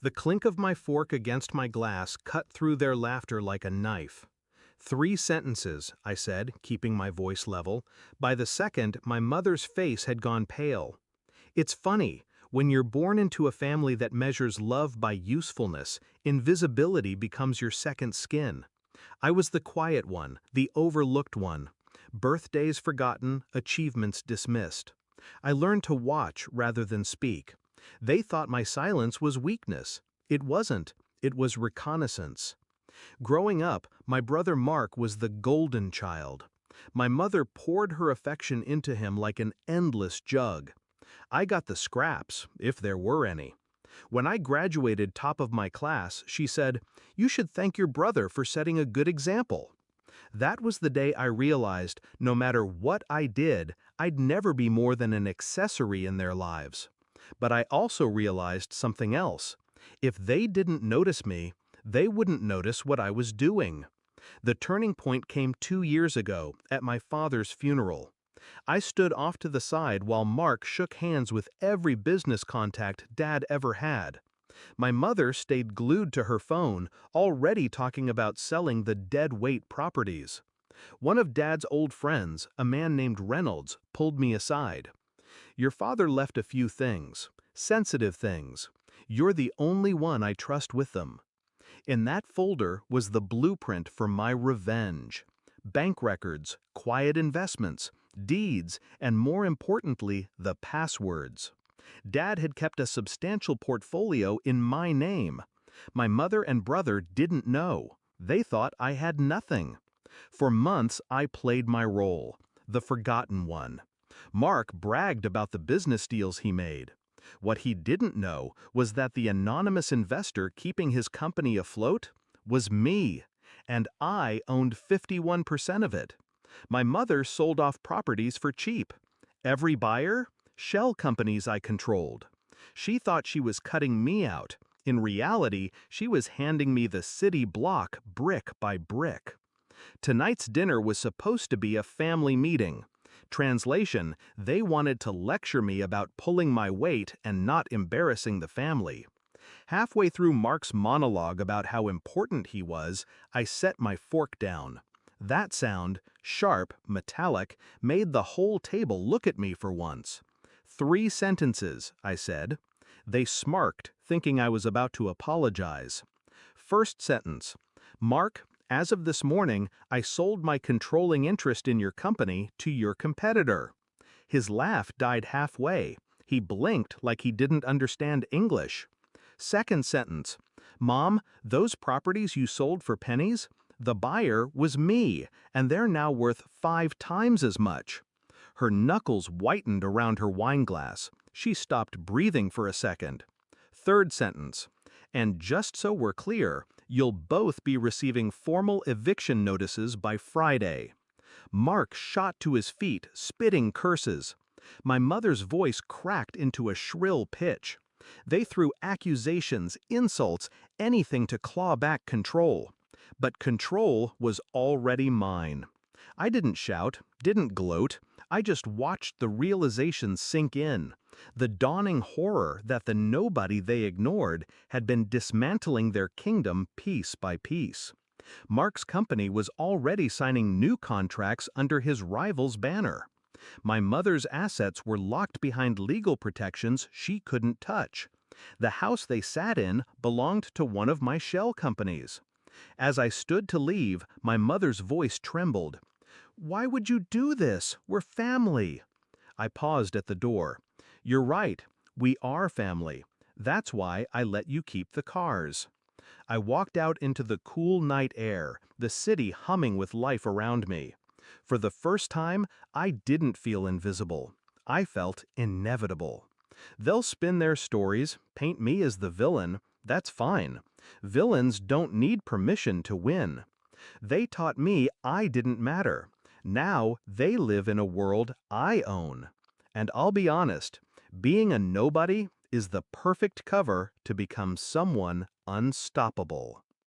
The clink of my fork against my glass cut through their laughter like a knife. 3 sentences, I said, keeping my voice level. By the second, my mother's face had gone pale. It's funny, when you're born into a family that measures love by usefulness, invisibility becomes your second skin. I was the quiet one, the overlooked one. Birthdays forgotten, achievements dismissed. I learned to watch rather than speak. They thought my silence was weakness. It wasn't. It was reconnaissance. Growing up, my brother Mark was the golden child. My mother poured her affection into him like an endless jug. I got the scraps, if there were any. When I graduated top of my class, she said, "You should thank your brother for setting a good example." That was the day I realized no matter what I did, I'd never be more than an accessory in their lives. But I also realized something else. If they didn't notice me, they wouldn't notice what I was doing. The turning point came 2 years ago, at my father's funeral. I stood off to the side while Mark shook hands with every business contact Dad ever had. My mother stayed glued to her phone, already talking about selling the dead-weight properties. One of Dad's old friends, a man named Reynolds, pulled me aside. "Your father left a few things, sensitive things. You're the only one I trust with them." In that folder was the blueprint for my revenge. Bank records, quiet investments, deeds, and more importantly, the passwords. Dad had kept a substantial portfolio in my name. My mother and brother didn't know. They thought I had nothing. For months, I played my role, the forgotten one. Mark bragged about the business deals he made. What he didn't know was that the anonymous investor keeping his company afloat was me, and I owned 51% of it. My mother sold off properties for cheap. Every buyer? Shell companies I controlled. She thought she was cutting me out. In reality, she was handing me the city block brick by brick. Tonight's dinner was supposed to be a family meeting. Translation, they wanted to lecture me about pulling my weight and not embarrassing the family. Halfway through Mark's monologue about how important he was, I set my fork down. That sound, sharp, metallic, made the whole table look at me for once. 3 sentences, I said. They smirked, thinking I was about to apologize. First sentence, "Mark, as of this morning, I sold my controlling interest in your company to your competitor." His laugh died halfway. He blinked like he didn't understand English. Second sentence, "Mom, those properties you sold for pennies? The buyer was me, and they're now worth 5 times as much." Her knuckles whitened around her wine glass. She stopped breathing for a second. Third sentence, "And just so we're clear, you'll both be receiving formal eviction notices by Friday." Mark shot to his feet, spitting curses. My mother's voice cracked into a shrill pitch. They threw accusations, insults, anything to claw back control. But control was already mine. I didn't shout, didn't gloat. I just watched the realization sink in. The dawning horror that the nobody they ignored had been dismantling their kingdom piece by piece. Mark's company was already signing new contracts under his rival's banner. My mother's assets were locked behind legal protections she couldn't touch. The house they sat in belonged to one of my shell companies. As I stood to leave, my mother's voice trembled. "Why would you do this? We're family." I paused at the door. "You're right. We are family. That's why I let you keep the cars." I walked out into the cool night air, the city humming with life around me. For the first time, I didn't feel invisible. I felt inevitable. They'll spin their stories, paint me as the villain. That's fine. Villains don't need permission to win. They taught me I didn't matter. Now they live in a world I own. And I'll be honest, being a nobody is the perfect cover to become someone unstoppable.